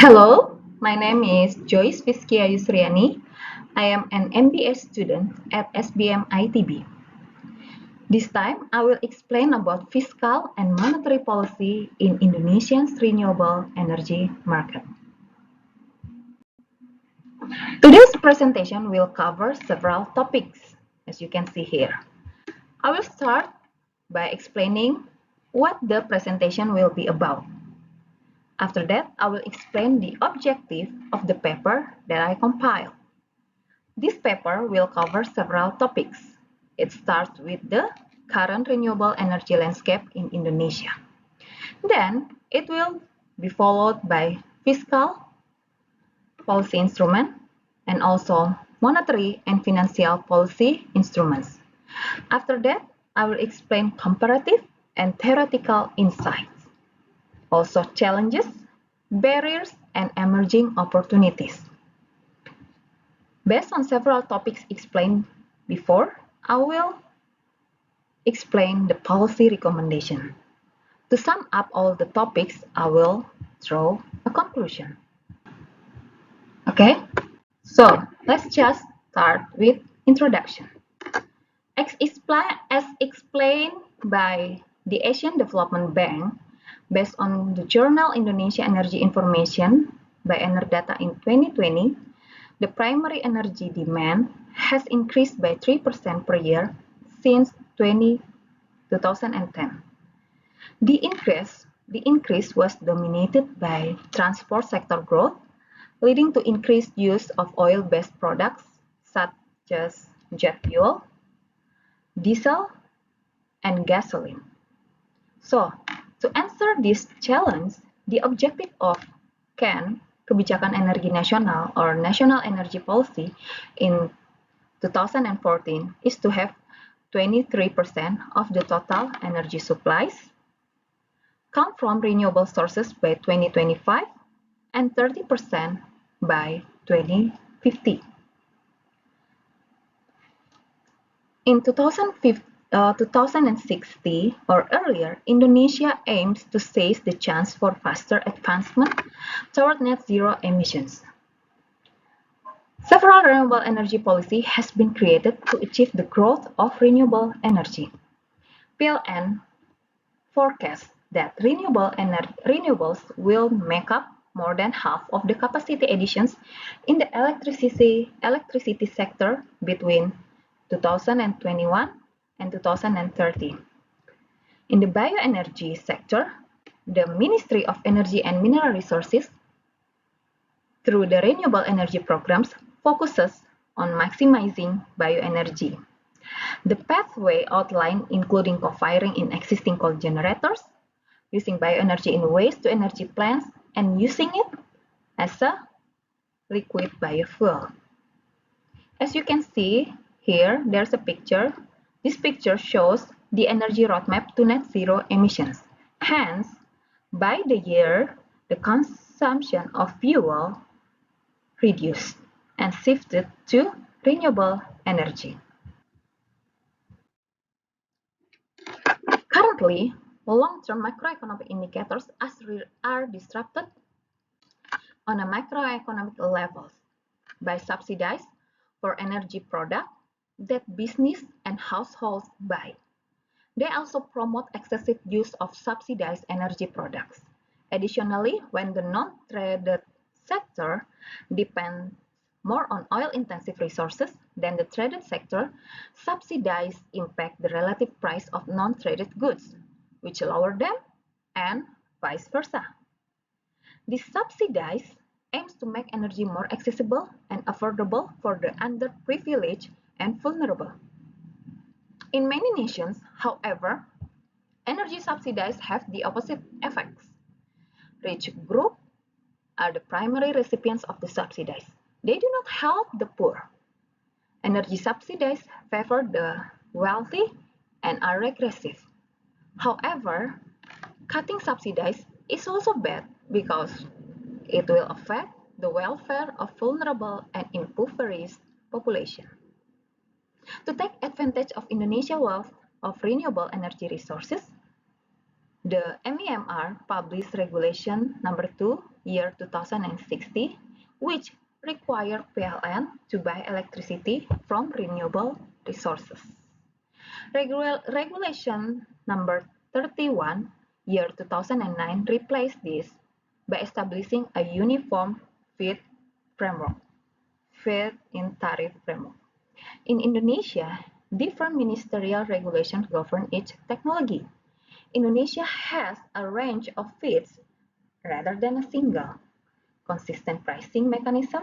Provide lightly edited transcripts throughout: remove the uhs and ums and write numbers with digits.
Hello, my name is Joyce Fiskia Yusriani. I am an MBA student at SBM ITB. This time, I will explain about fiscal and monetary policy in Indonesia's renewable energy market. Today's presentation will cover several topics, as you can see here. I will start by explaining what the presentation will be about. After that, I will explain the objective of the paper that I compiled. This paper will cover several topics. It starts with the current renewable energy landscape in Indonesia. Then, it will be followed by fiscal policy instrument and also monetary and financial policy instruments. After that, I will explain comparative and theoretical insights, also challenges, barriers, and emerging opportunities. Based on several topics explained before, I will explain the policy recommendation. To sum up all the topics, I will draw a conclusion. Okay, so let's just start with introduction. As explained by the Asian Development Bank, based on the journal Indonesia Energy Information by Enerdata in 2020, the primary energy demand has increased by 3% per year since 2010. The increase was dominated by transport sector growth, leading to increased use of oil-based products such as jet fuel, diesel, and gasoline. So, to answer this challenge, the objective of KEN, Kebijakan Energi Nasional or National Energy Policy in 2014 is to have 23% of the total energy supplies come from renewable sources by 2025 and 30% by 2050. In 2060 or earlier, Indonesia aims to seize the chance for faster advancement toward net zero emissions. Several renewable energy policy has been created to achieve the growth of renewable energy. PLN forecasts that renewables will make up more than half of the capacity additions in the electricity sector between 2021 and 2030. In the bioenergy sector, the Ministry of Energy and Mineral Resources, through the renewable energy programs, focuses on maximizing bioenergy. The pathway outlined including co-firing in existing coal generators, using bioenergy in waste-to-energy plants, and using it as a liquid biofuel. As you can see here, there's a picture. This picture shows the energy roadmap to net zero emissions. Hence, by the year, the consumption of fuel reduced and shifted to renewable energy. Currently, long-term macroeconomic indicators are disrupted on a macroeconomic levels by subsidies for energy products that business and households buy. They also promote excessive use of subsidized energy products. Additionally, when the non-traded sector depends more on oil-intensive resources than the traded sector, subsidies impact the relative price of non-traded goods, which lower them, and vice versa. This subsidies aims to make energy more accessible and affordable for the underprivileged and vulnerable. In many nations, however, energy subsidies have the opposite effects. Rich groups are the primary recipients of the subsidies. They do not help the poor. Energy subsidies favor the wealthy and are regressive. However, cutting subsidies is also bad because it will affect the welfare of vulnerable and impoverished population. To take advantage of Indonesia's wealth of renewable energy resources, The MEMR published Regulation Number 2, year 2060, which require PLN to buy electricity from renewable resources. Regulation Number 31, year 2009, replaced this by establishing a uniform feed framework, feed-in tariff framework. In Indonesia, different ministerial regulations govern each technology. Indonesia has a range of feeds rather than a single, consistent pricing mechanism,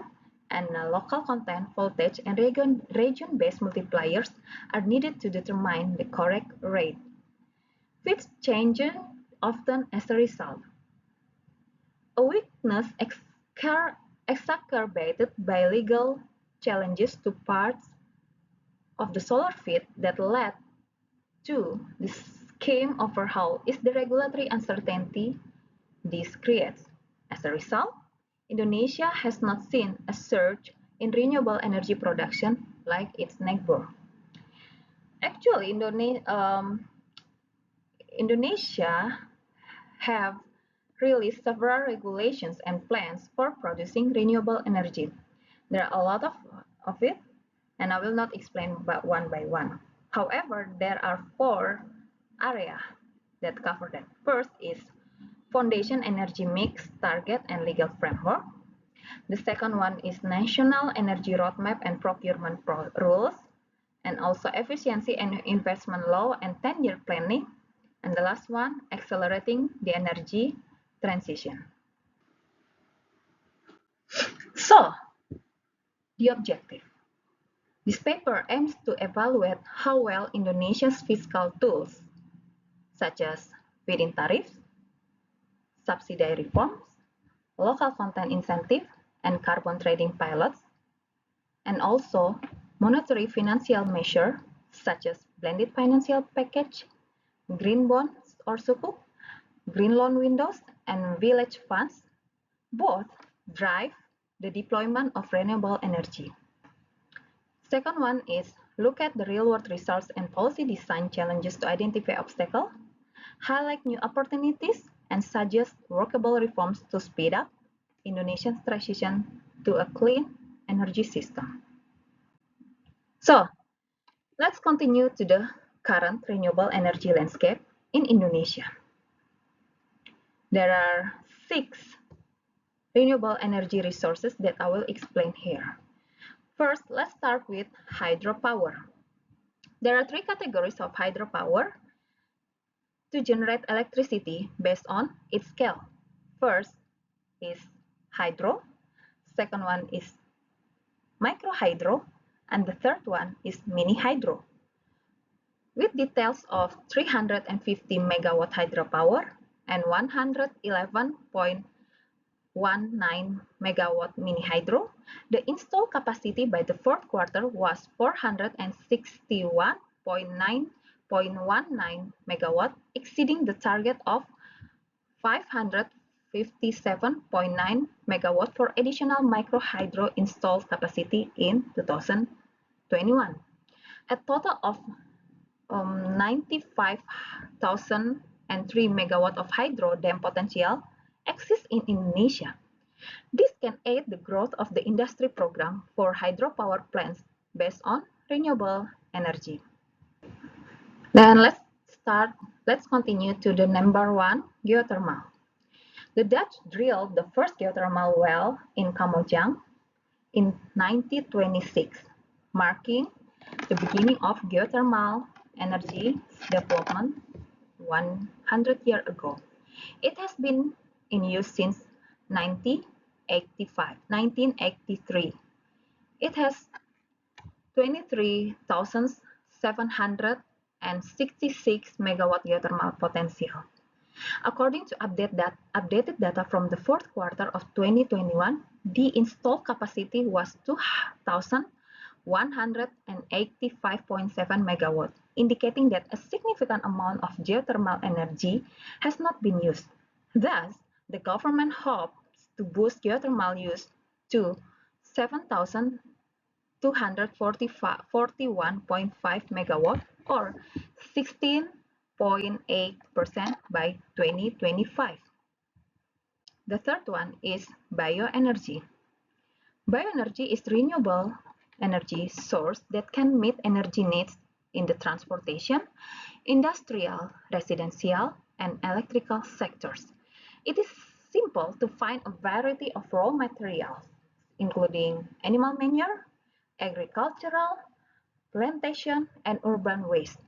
and local content, voltage, and region-based multipliers are needed to determine the correct rate. Feeds change often as a result. A weakness exacerbated by legal challenges to parts of the solar feed that led to the scheme overhaul is the regulatory uncertainty this creates. As a result, Indonesia has not seen a surge in renewable energy production like its neighbor. Actually, Indonesia have released several regulations and plans for producing renewable energy. There are a lot of it, and I will not explain one by one. However, there are four areas that cover that. First is foundation energy mix, target, and legal framework. The second one is national energy roadmap and procurement rules, and also efficiency and investment law and 10-year planning. And the last one, accelerating the energy transition. So, the objective. This paper aims to evaluate how well Indonesia's fiscal tools, such as feed-in tariffs, subsidy reforms, local content incentive, and carbon trading pilots, and also monetary financial measures such as blended financial package, green bonds or sukuk, green loan windows, and village funds, both drive the deployment of renewable energy. Second one is look at the real-world results and policy design challenges to identify obstacles, highlight new opportunities, and suggest workable reforms to speed up Indonesia's transition to a clean energy system. So, let's continue to the current renewable energy landscape in Indonesia. There are 6 renewable energy resources that I will explain here. First, let's start with hydropower. There are 3 categories of hydropower to generate electricity based on its scale. First is hydro, second one is micro hydro, and the third one is mini hydro. With details of 350 megawatt hydropower and 111.19 megawatt mini hydro, the installed capacity by the fourth quarter was 461.19 megawatt, exceeding the target of 557.9 megawatt for additional micro hydro installed capacity in 2021. A total of 95,003 megawatt of hydro dam potential exists in Indonesia. This can aid the growth of the industry program for hydropower plants based on renewable energy. Then let's continue to the number 1, geothermal. The Dutch drilled the first geothermal well in Kamojang in 1926, marking the beginning of geothermal energy development 100 years ago. It has been in use since 1983. It has 23,766 megawatt geothermal potential. According to updated data from the fourth quarter of 2021, the installed capacity was 2,185.7 megawatt, indicating that a significant amount of geothermal energy has not been used. Thus, the government hopes to boost geothermal use to 7,241.5 megawatt or 16 0.8% by 2025. The third one is bioenergy. Bioenergy is renewable energy source that can meet energy needs in the transportation, industrial, residential, and electrical sectors. It is simple to find a variety of raw materials, including animal manure, agricultural, plantation, and urban waste.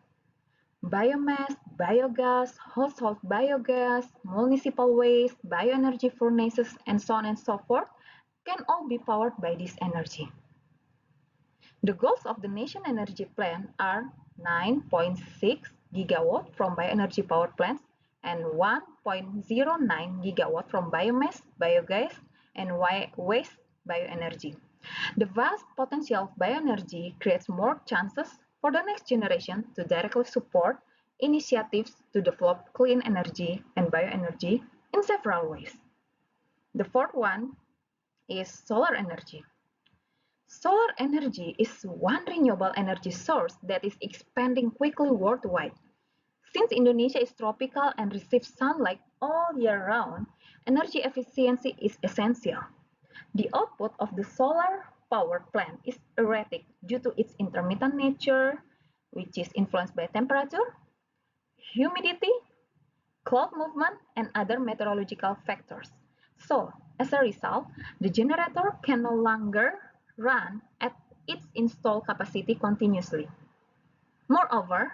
Biomass, biogas, household biogas, municipal waste, bioenergy furnaces, and so on and so forth can all be powered by this energy. The goals of the Nation Energy Plan are 9.6 gigawatt from bioenergy power plants and 1.09 gigawatt from biomass, biogas, and waste bioenergy. The vast potential of bioenergy creates more chances for the next generation to directly support initiatives to develop clean energy and bioenergy in several ways. The fourth one is solar energy. Solar energy is one renewable energy source that is expanding quickly worldwide. Since Indonesia is tropical and receives sunlight all year round, energy efficiency is essential. The output of the solar power plant is erratic due to its intermittent nature, which is influenced by temperature, humidity, cloud movement, and other meteorological factors. So, as a result, the generator can no longer run at its installed capacity continuously. Moreover,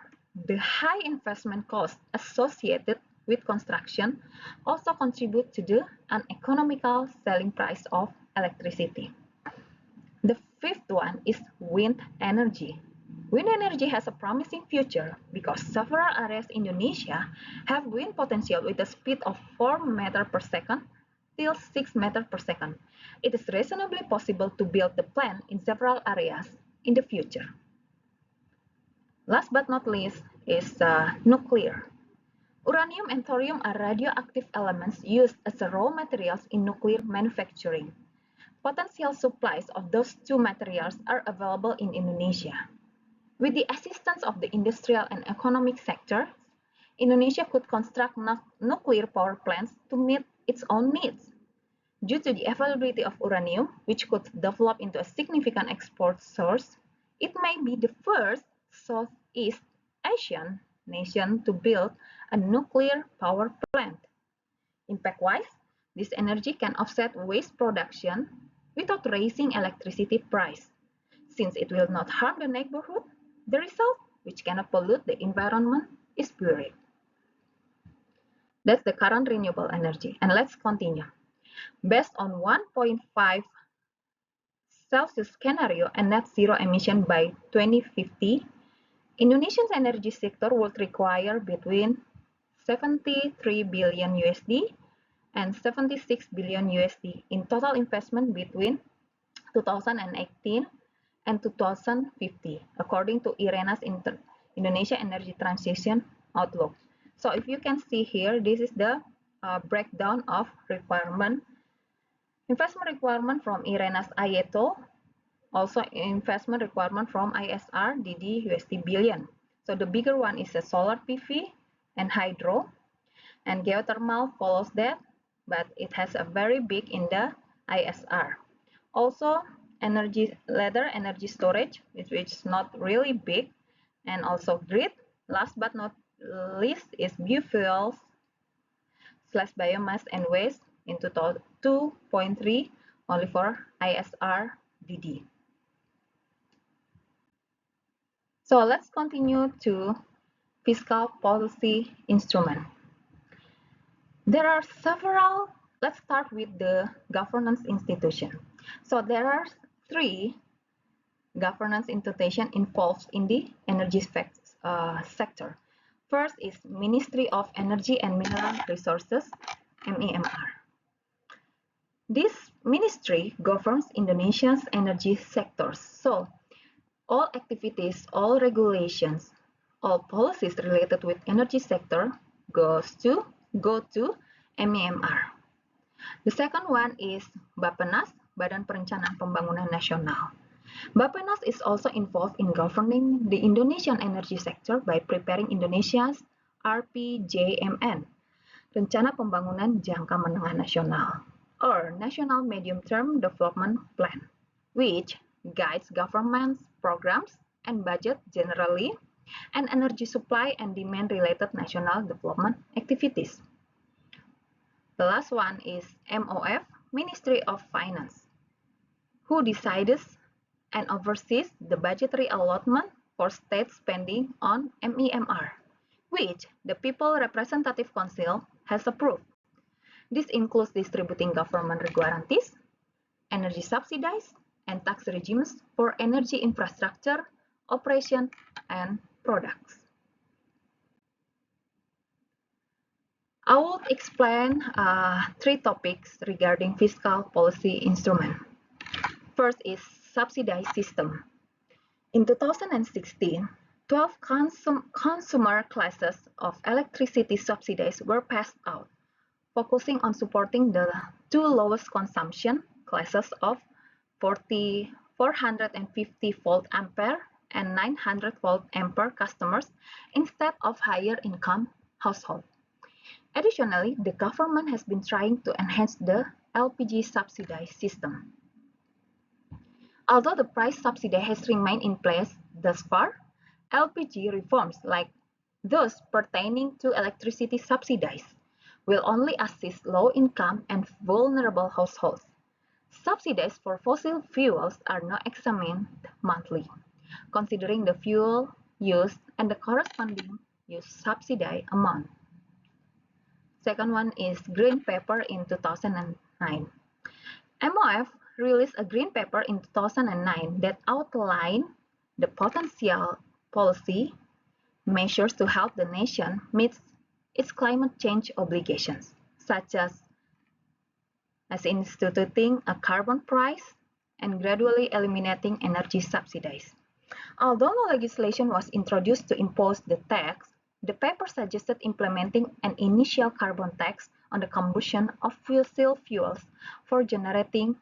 the high investment costs associated with construction also contribute to the uneconomical selling price of electricity. The fifth one is wind energy. Wind energy has a promising future because several areas in Indonesia have wind potential with a speed of 4 meters per second till 6 meters per second. It is reasonably possible to build the plant in several areas in the future. Last but not least is nuclear. Uranium and thorium are radioactive elements used as raw materials in nuclear manufacturing. Potential supplies of those two materials are available in Indonesia. With the assistance of the industrial and economic sectors, Indonesia could construct nuclear power plants to meet its own needs. Due to the availability of uranium, which could develop into a significant export source, it may be the first Southeast Asian nation to build a nuclear power plant. Impact-wise, this energy can offset waste production without raising electricity price. Since it will not harm the neighborhood, the result, which cannot pollute the environment, is buried. That's the current renewable energy. And let's continue. Based on 1.5 Celsius scenario and net zero emission by 2050, Indonesia's energy sector would require between 73 billion USD and 76 billion USD in total investment between 2018 and 2050, according to IRENA's Indonesia Energy Transition Outlook. So if you can see here, this is the breakdown of investment requirement from IRENA's IETO, also investment requirement from ISR DD USD billion. So the bigger one is a solar PV and hydro, and geothermal follows that, but it has a very big in the ISR. Also, energy storage, which is not really big, and also grid. Last but not least is biofuels / biomass and waste in 2.3 only for ISR DD. So let's continue to fiscal policy instrument. There are several. Let's start with the governance institution. So there are 3 governance institutions involved in the energy sector. First is Ministry of Energy and Mineral Resources, MEMR. This ministry governs Indonesia's energy sectors. So all activities, all regulations, all policies related with energy sector go to MEMR. The second one is Bappenas, Badan Perencanaan Pembangunan Nasional. Bappenas is also involved in governing the Indonesian energy sector by preparing Indonesia's RPJMN, Rencana Pembangunan Jangka Menengah Nasional, or National Medium-Term Development Plan, which guides government's programs and budget generally, and energy supply and demand-related national development activities. The last one is MOF, Ministry of Finance, who decides and oversees the budgetary allotment for state spending on MEMR, which the People Representative Council has approved. This includes distributing government guarantees, energy subsidies, and tax regimes for energy infrastructure, operation, and products. I will explain three topics regarding fiscal policy instrument. First is subsidized system. In 2016, 12 consumer classes of electricity subsidies were passed out, focusing on supporting the two lowest consumption classes of 450 volt ampere and 900 volt ampere customers instead of higher income households. Additionally, the government has been trying to enhance the LPG subsidized system. Although the price subsidy has remained in place thus far, LPG reforms like those pertaining to electricity subsidies will only assist low-income and vulnerable households. Subsidies for fossil fuels are not examined monthly, considering the fuel used and the corresponding use subsidy amount. Second one is Green Paper in 2009. MOF released a Green Paper in 2009 that outlined the potential policy measures to help the nation meet its climate change obligations, such as instituting a carbon price and gradually eliminating energy subsidies. Although no legislation was introduced to impose the tax, the paper suggested implementing an initial carbon tax on the combustion of fossil fuels for generating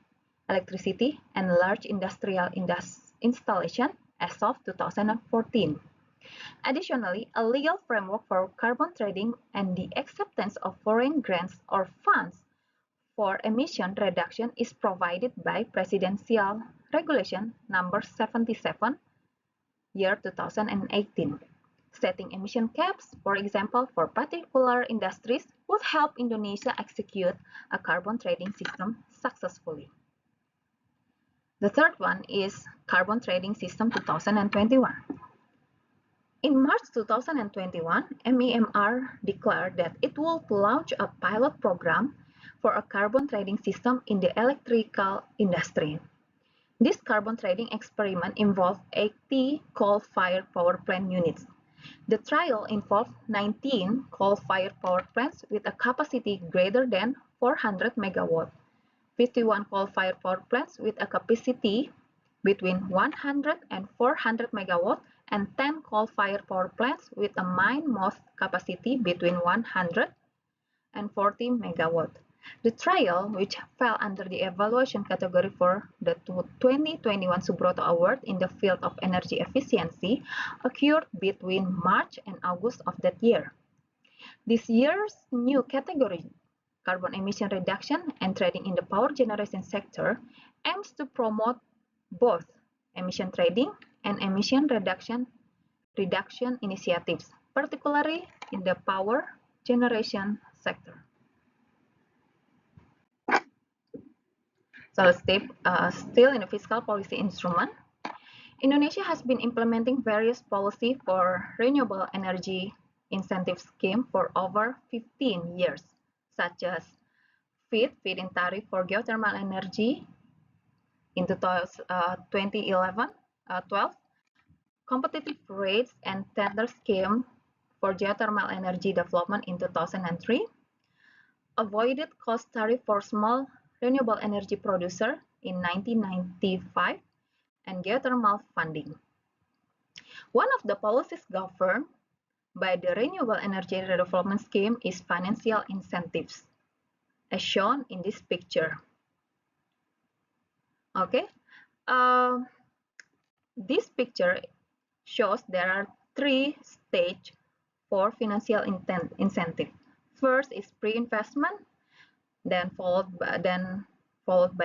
electricity and large industrial installation as of 2014. Additionally, a legal framework for carbon trading and the acceptance of foreign grants or funds for emission reduction is provided by Presidential Regulation Number 77, year 2018. Setting emission caps, for example, for particular industries would help Indonesia execute a carbon trading system successfully. The third one is Carbon Trading System 2021. In March 2021, MEMR declared that it would launch a pilot program for a carbon trading system in the electrical industry. This carbon trading experiment involved 80 coal-fired power plant units. The trial involved 19 coal-fired power plants with a capacity greater than 400 MW, 51 coal-fired power plants with a capacity between 100 and 400 MW, and 10 coal-fired power plants with a mine-mouth capacity between 100 and 40 MW. The trial, which fell under the evaluation category for the 2021 Subroto Award in the field of energy efficiency, occurred between March and August of that year. This year's new category, carbon emission reduction and trading in the power generation sector, aims to promote both emission trading and emission reduction initiatives, particularly in the power generation sector. So still in the fiscal policy instrument, Indonesia has been implementing various policy for renewable energy incentive scheme for over 15 years, such as feed-in tariff for geothermal energy in 2011-12, competitive rates and tender scheme for geothermal energy development in 2003, avoided cost tariff for small renewable energy producer in 1995, and geothermal funding. One of the policies governed by the Renewable Energy Development Scheme is financial incentives, as shown in this picture. Okay, this picture shows there are three stages 4 financial incentive. First is pre-investment, then followed by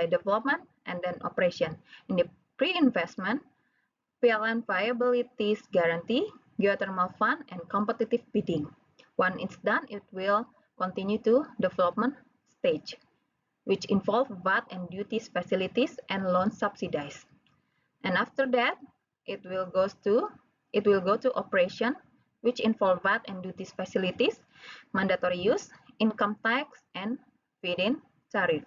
development, and then operation. In the pre-investment, PLN viability guarantee, geothermal fund, and competitive bidding. When it's done, it will continue to development stage, which involve VAT and duties facilities and loan subsidies. And after that, it will go to operation, which involve VAT and duties facilities, mandatory use, income tax, and feed-in tariff.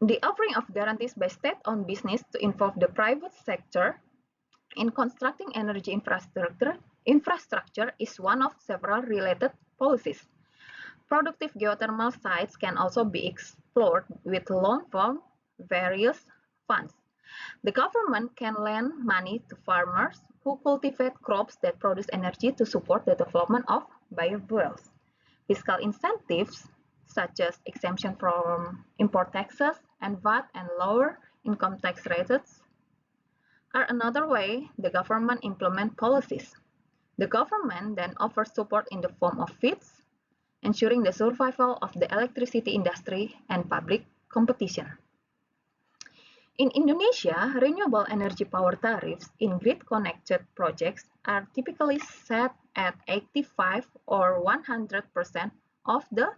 The offering of guarantees by state-owned business to involve the private sector in constructing energy infrastructure is one of several related policies. Productive geothermal sites can also be explored with loan from various funds. The government can lend money to farmers who cultivate crops that produce energy to support the development of biofuels. Fiscal incentives, such as exemption from import taxes and VAT and lower income tax rates, are another way the government implements policies. The government then offers support in the form of fees, ensuring the survival of the electricity industry and public competition. In Indonesia, renewable energy power tariffs in grid-connected projects are typically set at 85 or 100% of the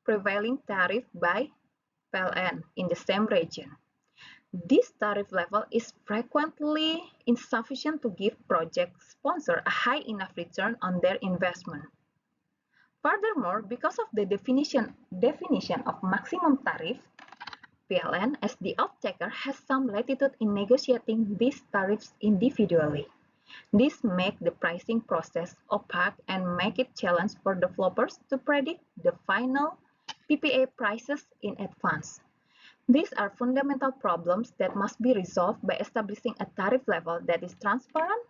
prevailing tariff by PLN in the same region. This tariff level is frequently insufficient to give project sponsors a high enough return on their investment. Furthermore, because of the definition of maximum tariff, PLN, as the off-taker, has some latitude in negotiating these tariffs individually. This makes the pricing process opaque and make it challenging for developers to predict the final PPA prices in advance. These are fundamental problems that must be resolved by establishing a tariff level that is transparent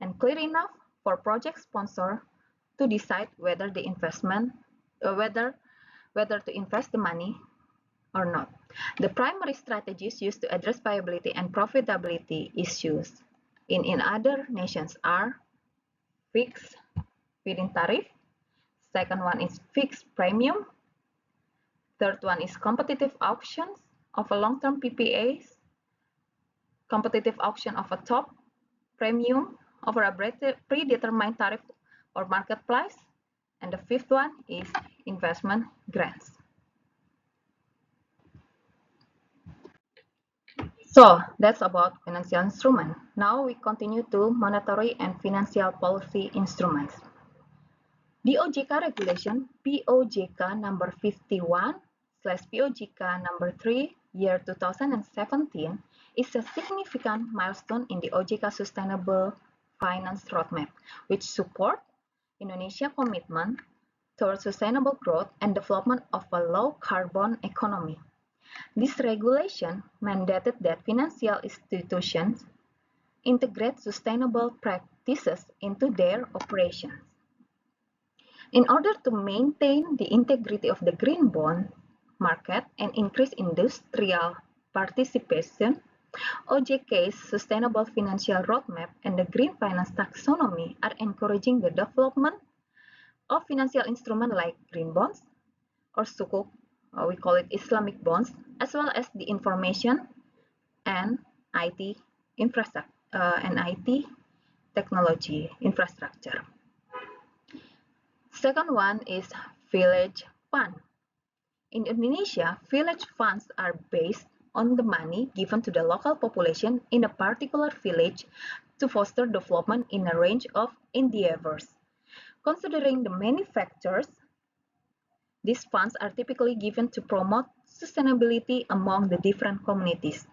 and clear enough for project sponsor to decide whether to invest the money or not. The primary strategies used to address viability and profitability issues in other nations are fixed feed-in tariff, second one is fixed premium, third one is competitive auctions of a long-term PPAs, competitive auction of a top premium over a predetermined tariff or market price, and the fifth one is investment grants. So that's about financial instrument. Now we continue to monetary and financial policy instruments. The OJK regulation POJK number 51/POJK number 3 year 2017 is a significant milestone in the OJK Sustainable Finance Roadmap, which support Indonesia's commitment towards sustainable growth and development of a low-carbon economy. This regulation mandated that financial institutions integrate sustainable practices into their operations. In order to maintain the integrity of the green bond market and increase industrial participation, OJK's Sustainable Financial Roadmap and the Green Finance Taxonomy are encouraging the development of financial instruments like green bonds or sukuk, we call it Islamic bonds, as well as the information and IT infrastructure and IT technology infrastructure. Second one is village fund. In Indonesia, village funds are based on the money given to the local population in a particular village to foster development in a range of endeavors. Considering the many factors, these funds are typically given to promote sustainability among the different communities.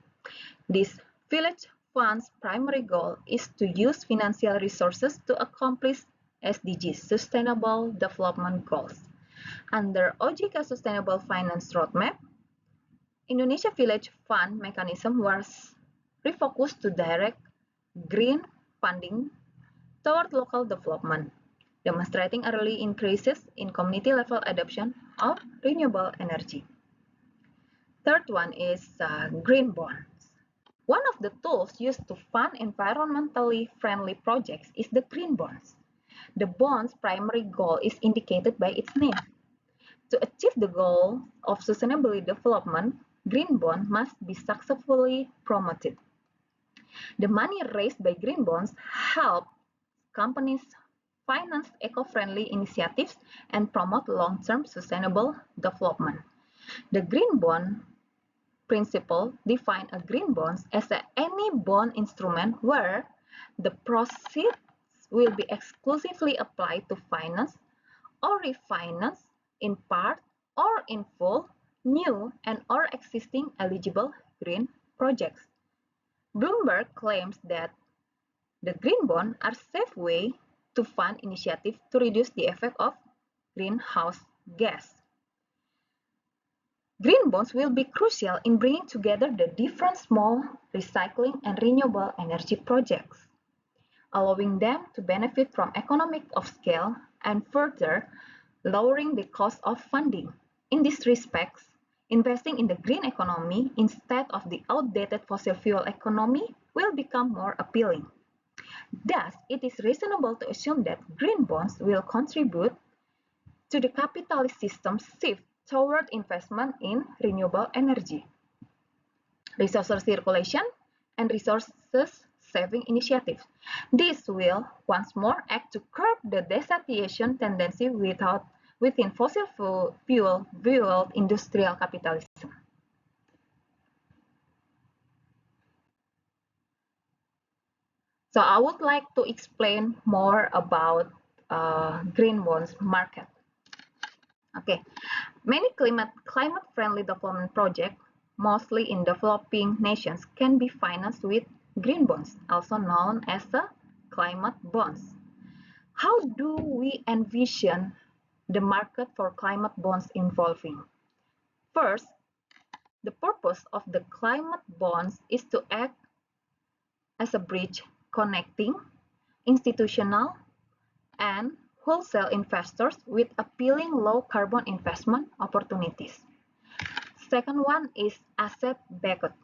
This village fund's primary goal is to use financial resources to accomplish SDGs, Sustainable Development Goals. Under OJK Sustainable Finance Roadmap, Indonesia Village Fund mechanism was refocused to direct green funding toward local development, demonstrating early increases in community-level adoption of renewable energy. Third one is green bonds. One of the tools used to fund environmentally friendly projects is the green bonds. The bond's primary goal is indicated by its name. To achieve the goal of sustainable development, green bond must be successfully promoted. The money raised by green bonds help companies finance eco-friendly initiatives and promote long-term sustainable development. The green bond principle defines a green bond as any bond instrument where the proceeds will be exclusively applied to finance or refinance in part or in full new and or existing eligible green projects. Bloomberg claims that the green bonds are a safe way to fund initiatives to reduce the effect of greenhouse gas. Green bonds will be crucial in bringing together the different small recycling and renewable energy projects, allowing them to benefit from economies of scale and further lowering the cost of funding. In this respect, investing in the green economy instead of the outdated fossil fuel economy will become more appealing. Thus, it is reasonable to assume that green bonds will contribute to the capitalist system's shift toward investment in renewable energy, resource circulation, and resources saving initiatives. This will once more act to curb the desatiation tendency within fossil fuel-fueled industrial capitalism. So I would like to explain more about green bonds market. Okay, many climate-friendly development projects, mostly in developing nations, can be financed with green bonds, also known as the climate bonds. How do we envision the market for climate bonds evolving? First, the purpose of the climate bonds is to act as a bridge connecting institutional and wholesale investors with appealing low-carbon investment opportunities. Second one is asset-backed.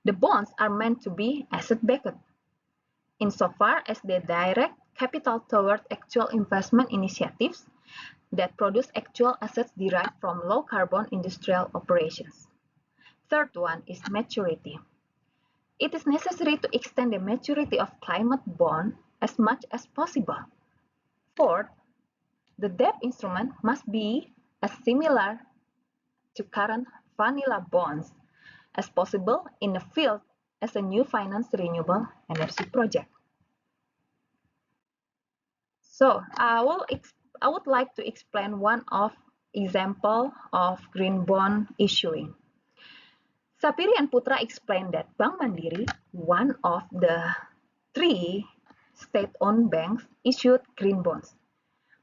The bonds are meant to be asset-backed insofar as they direct capital toward actual investment initiatives that produce actual assets derived from low-carbon industrial operations. Third one is maturity. It is necessary to extend the maturity of climate bond as much as possible. Fourth, the debt instrument must be as similar to current vanilla bonds as possible in the field as a new finance renewable energy project. So I would like to explain one of example of green bond issuing. Sapiri and Putra explained that Bank Mandiri, one of the 3 state-owned banks, issued green bonds.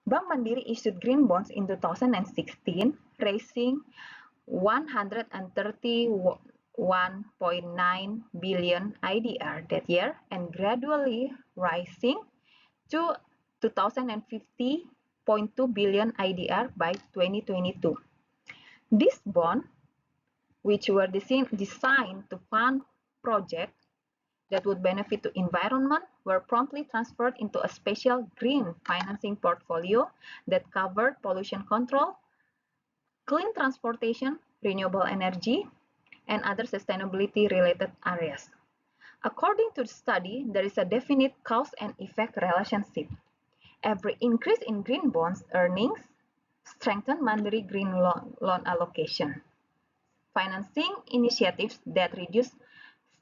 Bank Mandiri issued green bonds in 2016, raising 131.9 billion IDR that year and gradually rising to 2050.2 billion IDR by 2022. This bond, which were designed to fund projects that would benefit the environment, were promptly transferred into a special green financing portfolio that covered pollution control, clean transportation, renewable energy, and other sustainability-related areas. According to the study, there is a definite cause and effect relationship. Every increase in green bonds earnings strengthens Mandiri green loan allocation, financing initiatives that reduce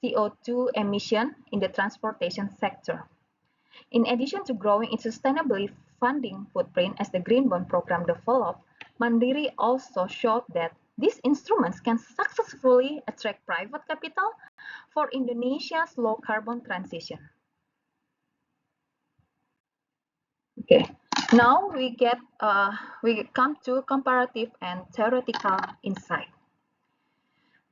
CO2 emission in the transportation sector. In addition to growing its sustainability funding footprint as the green bond program developed, Mandiri also showed that these instruments can successfully attract private capital for Indonesia's low-carbon transition. Okay, now we come to comparative and theoretical insight.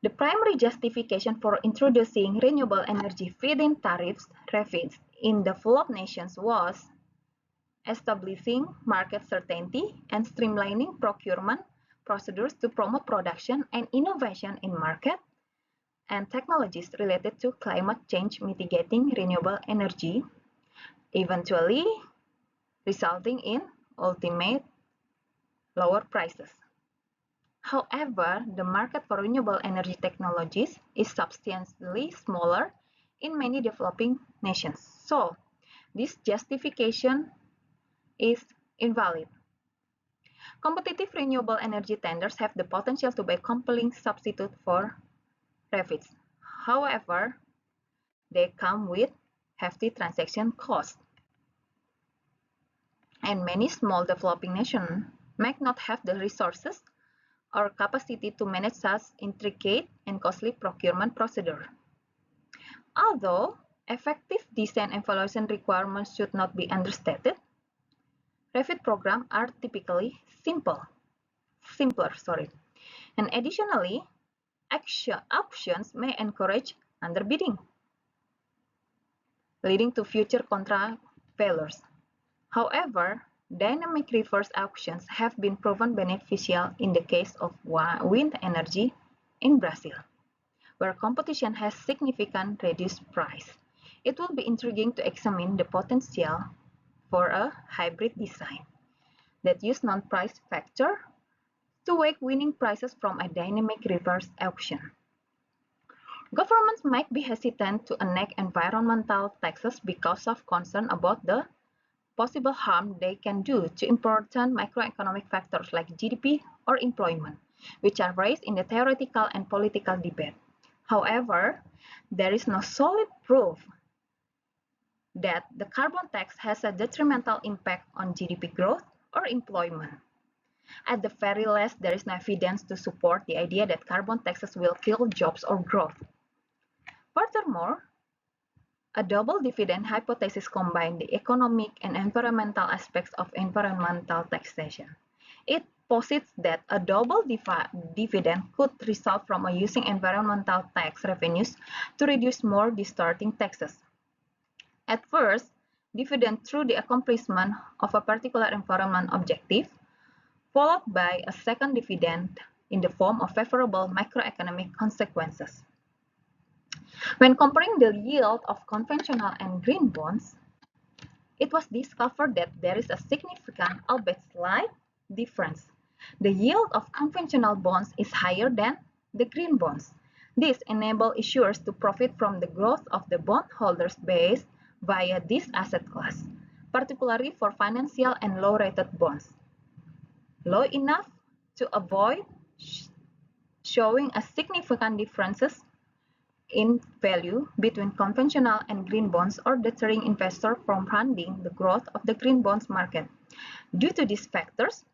The primary justification for introducing renewable energy feed-in tariffs rebates in developed nations was establishing market certainty and streamlining procurement procedures to promote production and innovation in market and technologies related to climate change mitigating renewable energy, eventually resulting in ultimate lower prices. However, the market for renewable energy technologies is substantially smaller in many developing nations. So, this justification is invalid. Competitive renewable energy tenders have the potential to be a compelling substitute for REFITs. However, they come with hefty transaction costs. And many small developing nations might not have the resources or capacity to manage such intricate and costly procurement procedure. Although effective design evaluation requirements should not be understated, REFIT programs are typically simpler. And additionally, auctions may encourage underbidding, leading to future contract failures. However, dynamic reverse auctions have been proven beneficial in the case of wind energy in Brazil, where competition has significantly reduced price. It will be intriguing to examine the potential for a hybrid design that uses non-price factor to weigh winning prices from a dynamic reverse auction. Governments might be hesitant to enact environmental taxes because of concern about the possible harm they can do to important macroeconomic factors like GDP or employment, which are raised in the theoretical and political debate. However, there is no solid proof that the carbon tax has a detrimental impact on GDP growth or employment. At the very least, there is no evidence to support the idea that carbon taxes will kill jobs or growth. Furthermore, a double dividend hypothesis combines the economic and environmental aspects of environmental taxation. It posits that a double dividend could result from using environmental tax revenues to reduce more distorting taxes. At first, dividend through the accomplishment of a particular environment objective, followed by a second dividend in the form of favorable macroeconomic consequences. When comparing the yield of conventional and green bonds, it was discovered that there is a significant, albeit slight, difference. The yield of conventional bonds is higher than the green bonds. This enables issuers to profit from the growth of the bondholders' base via this asset class, particularly for financial and low-rated bonds. Low enough to avoid showing a significant differences in value between conventional and green bonds or deterring investors from funding the growth of the green bonds market. Due to these factors,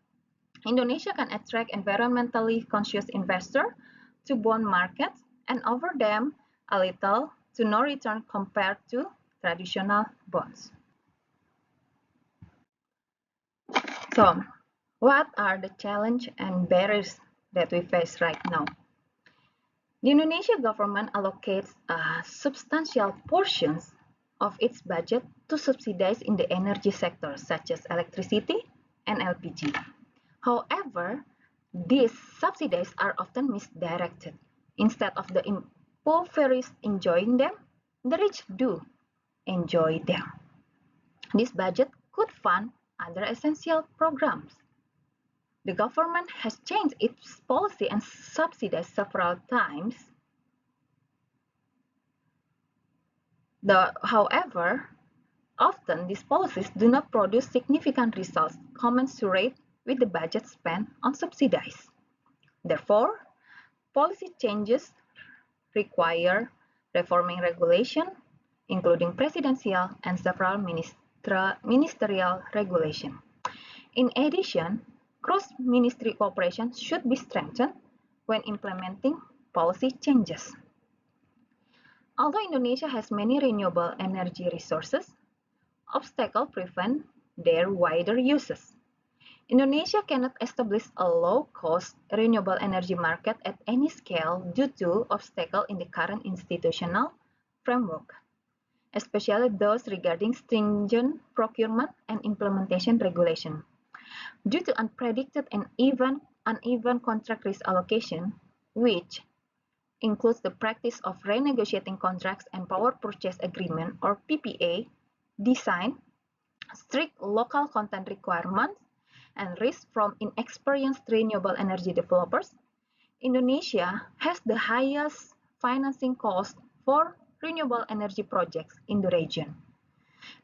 Indonesia can attract environmentally conscious investors to bond markets and offer them a little to no return compared to traditional bonds. So, what are the challenges and barriers that we face right now? The Indonesian government allocates substantial portions of its budget to subsidize in the energy sector, such as electricity and LPG. However, these subsidies are often misdirected. Instead of the impoverished enjoying them, the rich do enjoy them. This budget could fund other essential programs. The government has changed its policy and subsidized several times. However, often these policies do not produce significant results commensurate with the budget spent on subsidies. Therefore, policy changes require reforming regulation, including presidential and several ministerial regulation. In addition, cross-ministry cooperation should be strengthened when implementing policy changes. Although Indonesia has many renewable energy resources, obstacles prevent their wider uses. Indonesia cannot establish a low-cost renewable energy market at any scale due to obstacles in the current institutional framework, especially those regarding stringent procurement and implementation regulation. Due to unpredicted and uneven contract risk allocation, which includes the practice of renegotiating contracts and power purchase agreement or PPA, design strict local content requirements, and risk from inexperienced renewable energy developers, Indonesia has the highest financing cost for renewable energy projects in the region.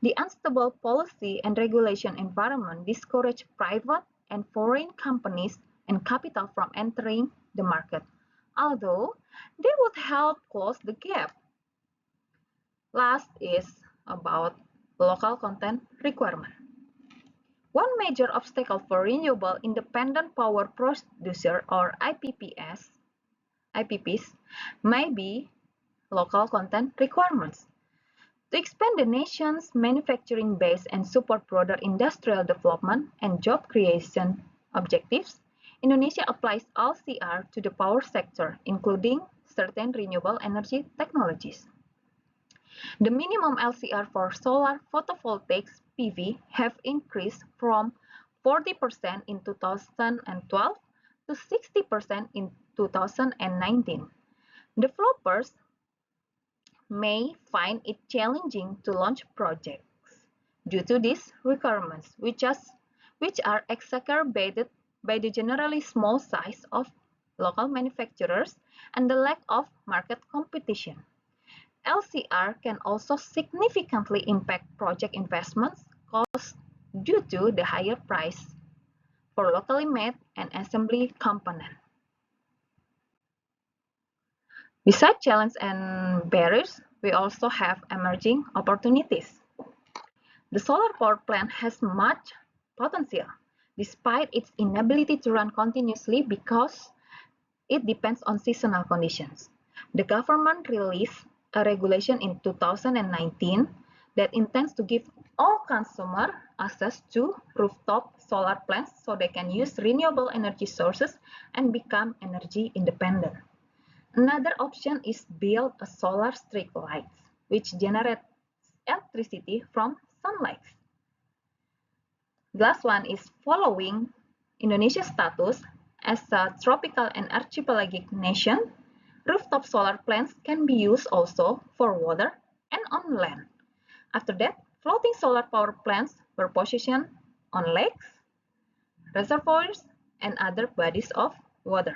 The unstable policy and regulation environment discourage private and foreign companies and capital from entering the market, although they would help close the gap. Last is about local content requirement. One major obstacle for renewable independent power producer or IPPs may be local content requirements. To expand the nation's manufacturing base and support broader industrial development and job creation objectives, Indonesia applies LCR to the power sector, including certain renewable energy technologies. The minimum LCR for solar photovoltaics (PV) have increased from 40% in 2012 to 60% in 2019. Developers may find it challenging to launch projects due to these requirements, which are exacerbated by the generally small size of local manufacturers and the lack of market competition. LCR can also significantly impact project investments costs due to the higher price for locally made and assembly components. Besides challenges and barriers, we also have emerging opportunities. The solar power plant has much potential, despite its inability to run continuously because it depends on seasonal conditions. The government released a regulation in 2019 that intends to give all consumers access to rooftop solar plants so they can use renewable energy sources and become energy independent. Another option is build a solar street lights, which generates electricity from sunlight. The last one is following Indonesia's status as a tropical and archipelagic nation. Rooftop solar plants can be used also for water and on land. After that, floating solar power plants were positioned on lakes, reservoirs, and other bodies of water.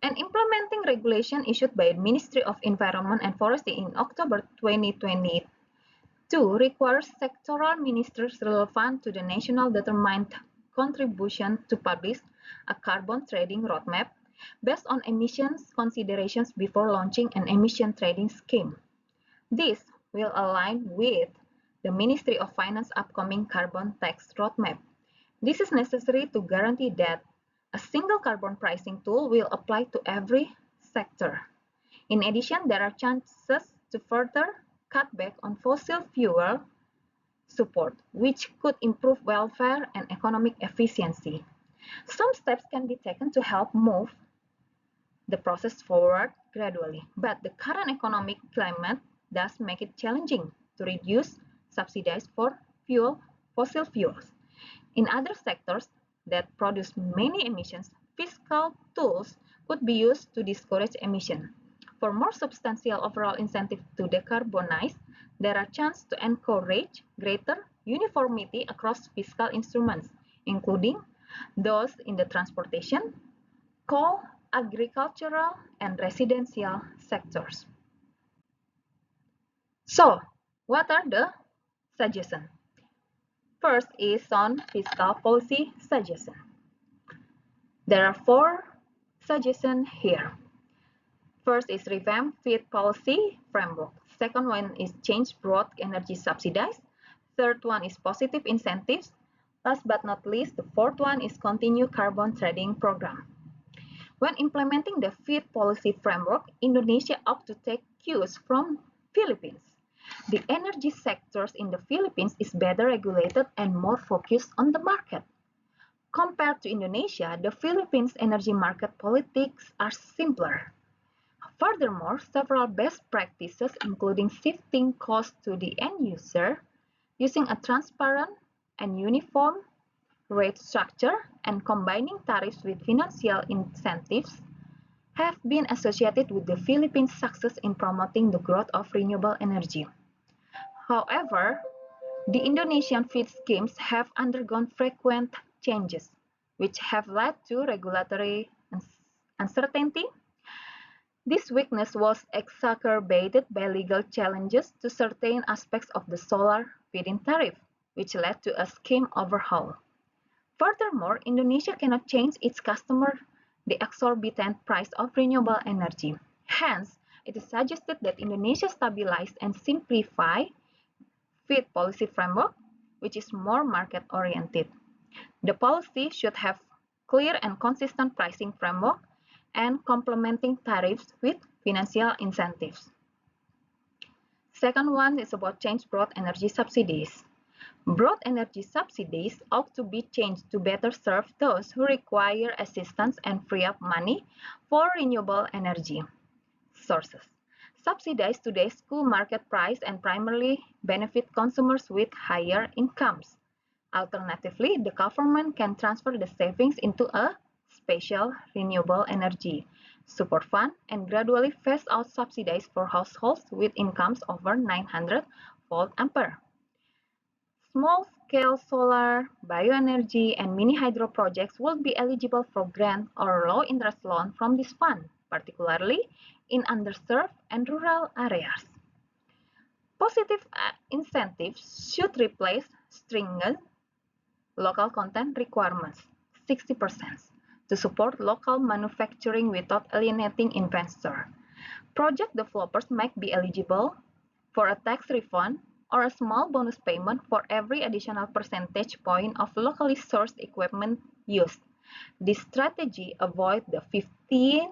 An implementing regulation issued by the Ministry of Environment and Forestry in October 2022 requires sectoral ministers relevant to the national determined contribution to publish a carbon trading roadmap based on emissions considerations before launching an emission trading scheme. This will align with the Ministry of Finance's upcoming carbon tax roadmap. This is necessary to guarantee that a single carbon pricing tool will apply to every sector. In addition, there are chances to further cut back on fossil fuel support, which could improve welfare and economic efficiency. Some steps can be taken to help move the process forward gradually, but the current economic climate does make it challenging to reduce subsidies for fossil fuels. In other sectors that produce many emissions, fiscal tools could be used to discourage emission. For more substantial overall incentive to decarbonize, there are chances to encourage greater uniformity across fiscal instruments, including those in the transportation, coal, agricultural, and residential sectors. So, what are the suggestions? First is on fiscal policy suggestion. There are 4 suggestions here. First is revamp FEED policy framework. Second one is change broad energy subsidies. Third one is positive incentives. Last but not least, the fourth one is continue carbon trading program. When implementing the FEED policy framework, Indonesia ought to take cues from Philippines. The energy sectors in the Philippines is better regulated and more focused on the market. Compared to Indonesia, the Philippines' energy market politics are simpler. Furthermore, several best practices, including shifting costs to the end user, using a transparent and uniform rate structure, and combining tariffs with financial incentives, have been associated with the Philippines' success in promoting the growth of renewable energy. However, The Indonesian feed schemes have undergone frequent changes, which have led to regulatory uncertainty. This weakness was exacerbated by legal challenges to certain aspects of the solar feed-in tariff, which led to a scheme overhaul. Furthermore, Indonesia cannot change its customer the exorbitant price of renewable energy. Hence, it is suggested that Indonesia stabilize and simplify feed policy framework, which is more market-oriented. The policy should have clear and consistent pricing framework and complementing tariffs with financial incentives. Second one is about change broad energy subsidies. Broad energy subsidies ought to be changed to better serve those who require assistance and free up money for renewable energy sources. Subsidize today's school market price and primarily benefit consumers with higher incomes. Alternatively, the government can transfer the savings into a special renewable energy support fund and gradually phase out subsidies for households with incomes over 900 volt ampere. Small-scale solar, bioenergy, and mini-hydro projects will be eligible for grant or low-interest loan from this fund, particularly in underserved and rural areas. Positive incentives should replace stringent local content requirements, 60%, to support local manufacturing without alienating investors. Project developers might be eligible for a tax refund or a small bonus payment for every additional percentage point of locally sourced equipment used. This strategy avoids the 15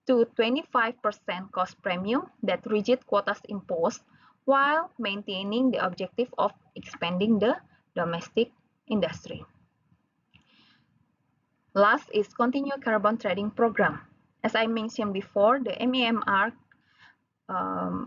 to 25% cost premium that rigid quotas impose while maintaining the objective of expanding the domestic industry. Last is continued carbon trading program. As I mentioned before, the MEMR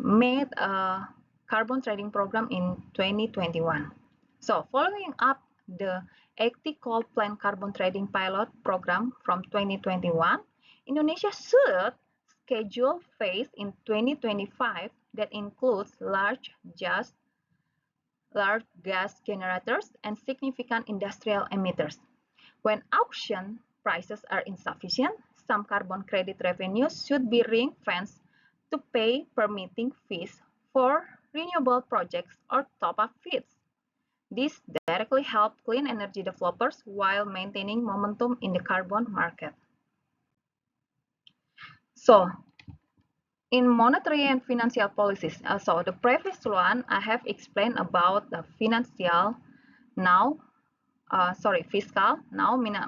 made a carbon trading program in 2021. So following up the 80 coal plant carbon trading pilot program from 2021, Indonesia should schedule phase in 2025 that includes large gas generators and significant industrial emitters. When auction prices are insufficient, some carbon credit revenues should be ring-fenced to pay permitting fees for renewable projects or top-up fees. This directly helps clean energy developers while maintaining momentum in the carbon market. So, in monetary and financial policies, so the previous one I have explained about the fiscal, now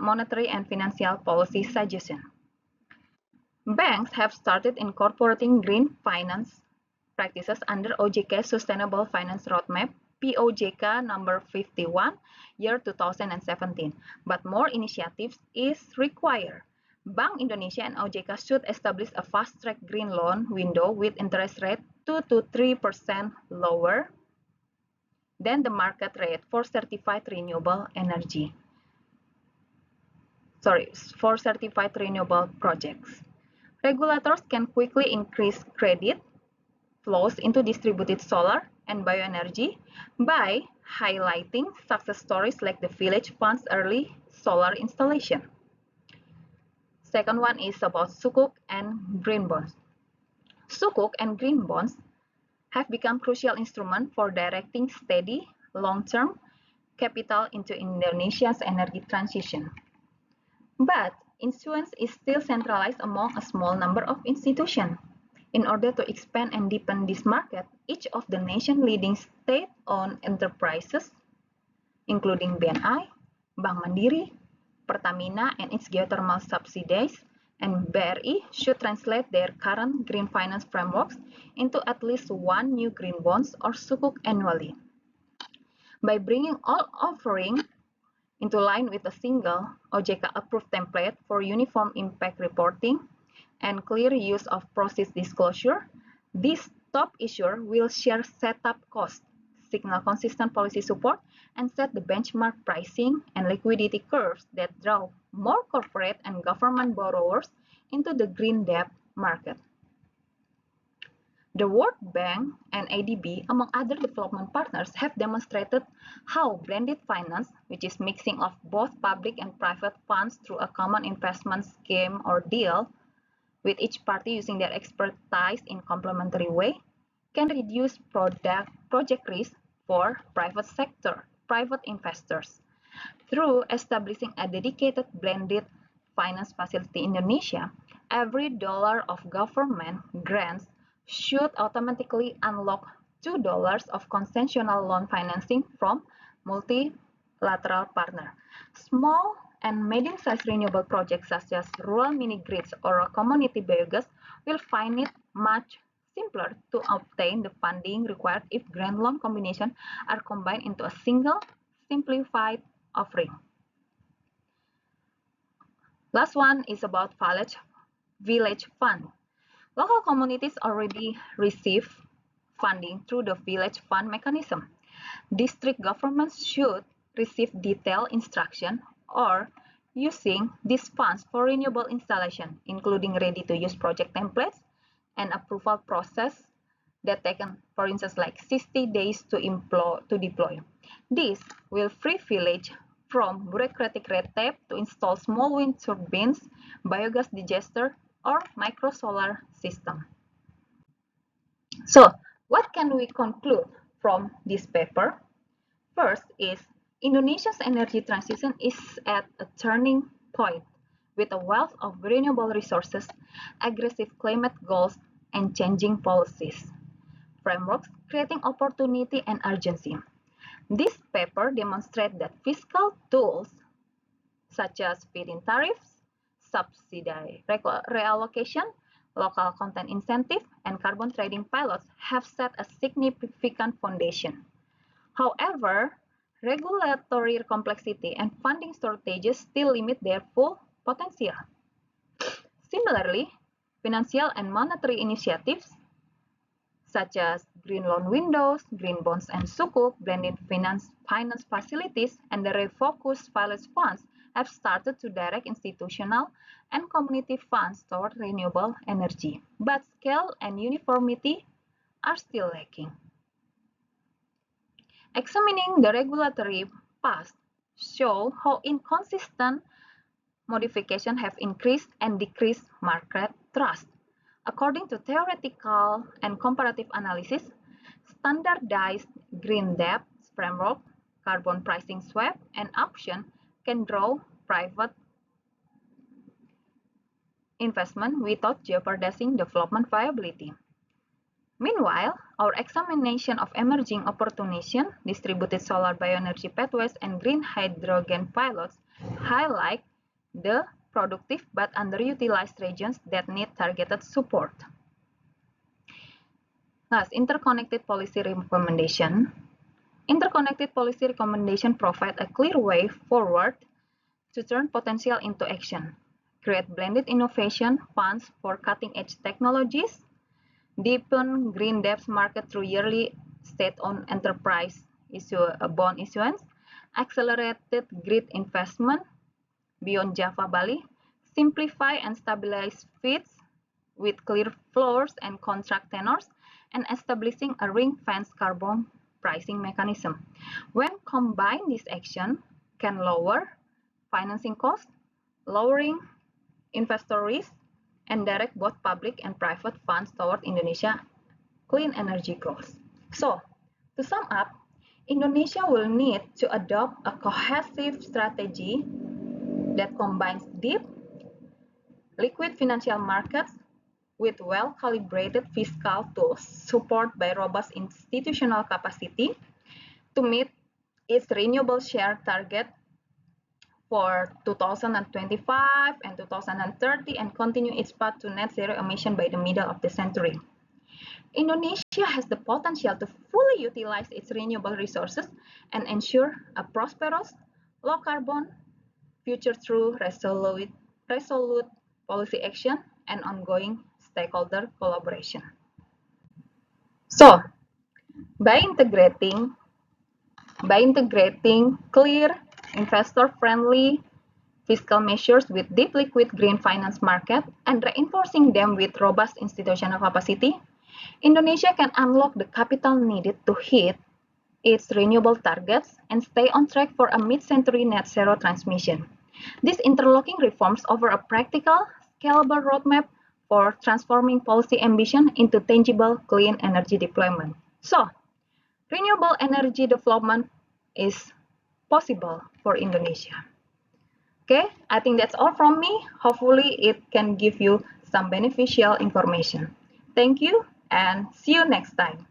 monetary and financial policy suggestion. Banks have started incorporating green finance practices under OJK Sustainable Finance Roadmap, POJK number 51, year 2017, but more initiatives is required. Bank Indonesia and OJK should establish a fast-track green loan window with interest rate 2 to 3% lower than the market rate for certified renewable energy. For certified renewable projects. Regulators can quickly increase credit flows into distributed solar and bioenergy by highlighting success stories like the Village Fund's early solar installation. Second one is about Sukuk and green bonds. Sukuk and green bonds have become crucial instruments for directing steady, long-term capital into Indonesia's energy transition. But issuance is still centralized among a small number of institutions. In order to expand and deepen this market, each of the nation's leading state-owned enterprises, including BNI, Bank Mandiri, Pertamina and its geothermal subsidiaries, and BRI should translate their current green finance frameworks into at least one new green bonds or sukuk annually. By bringing all offerings into line with a single OJK-approved template for uniform impact reporting and clear use of process disclosure, this top issuer will share setup costs, signal consistent policy support, and set the benchmark pricing and liquidity curves that draw more corporate and government borrowers into the green debt market. The World Bank and ADB, among other development partners, have demonstrated how blended finance, which is mixing of both public and private funds through a common investment scheme or deal, with each party using their expertise in complementary way, can reduce project risk for private investors. Through establishing a dedicated blended finance facility in Indonesia, every dollar of government grants should automatically unlock $2 of concessional loan financing from multilateral partner. Small and medium-sized renewable projects such as rural mini-grids or community biogas will find it much simpler to obtain the funding required if grant loan combinations are combined into a single simplified offering. Last one is about Village Fund. Local communities already receive funding through the Village Fund mechanism. District governments should receive detailed instruction or using these funds for renewable installation, including ready-to-use project templates and approval process that taken, for instance, like 60 days to deploy. This will free village from bureaucratic red tape to install small wind turbines, biogas digester, or microsolar system. So, what can we conclude from this paper? First is Indonesia's energy transition is at a turning point with a wealth of renewable resources, aggressive climate goals, and changing policies frameworks creating opportunity and urgency. This paper demonstrates that fiscal tools such as feed-in tariffs, subsidy reallocation, local content incentive, and carbon trading pilots have set a significant foundation. However, regulatory complexity and funding shortages still limit their full potential. Similarly, financial and monetary initiatives such as green loan windows, green bonds and sukuk, blended finance facilities, and the refocused village funds have started to direct institutional and community funds toward renewable energy. But scale and uniformity are still lacking. Examining the regulatory past show how inconsistent modifications have increased and decreased market trust. According to theoretical and comparative analysis, standardized green debt framework, carbon pricing swap, and option can draw private investment without jeopardizing development viability. Meanwhile, our examination of emerging opportunities, distributed solar bioenergy pathways, and green hydrogen pilots highlight the productive but underutilized regions that need targeted support. Last, interconnected policy recommendation. Interconnected policy recommendation provide a clear way forward to turn potential into action, create blended innovation funds for cutting-edge technologies, deepen green debt market through yearly state-owned enterprise bond issuance, accelerated grid investment beyond Java Bali, simplify and stabilize fees with clear floors and contract tenors, and establishing a ring-fenced carbon pricing mechanism. When combined, this action can lower financing costs, lowering investor risk, and direct both public and private funds toward Indonesia clean energy goals. So, to sum up, Indonesia will need to adopt a cohesive strategy that combines deep, liquid financial markets with well-calibrated fiscal tools supported by robust institutional capacity to meet its renewable share target for 2025 and 2030 and continue its path to net zero emission by the middle of the century. Indonesia has the potential to fully utilize its renewable resources and ensure a prosperous, low-carbon future through resolute policy action and ongoing stakeholder collaboration. So, by integrating clear, investor-friendly fiscal measures with deep liquid green finance market and reinforcing them with robust institutional capacity, Indonesia can unlock the capital needed to hit its renewable targets and stay on track for a mid-century net zero transmission. These interlocking reforms offer a practical, scalable roadmap for transforming policy ambition into tangible clean energy deployment. So, renewable energy development is possible for Indonesia. Okay, I think that's all from me. Hopefully, it can give you some beneficial information. Thank you and see you next time.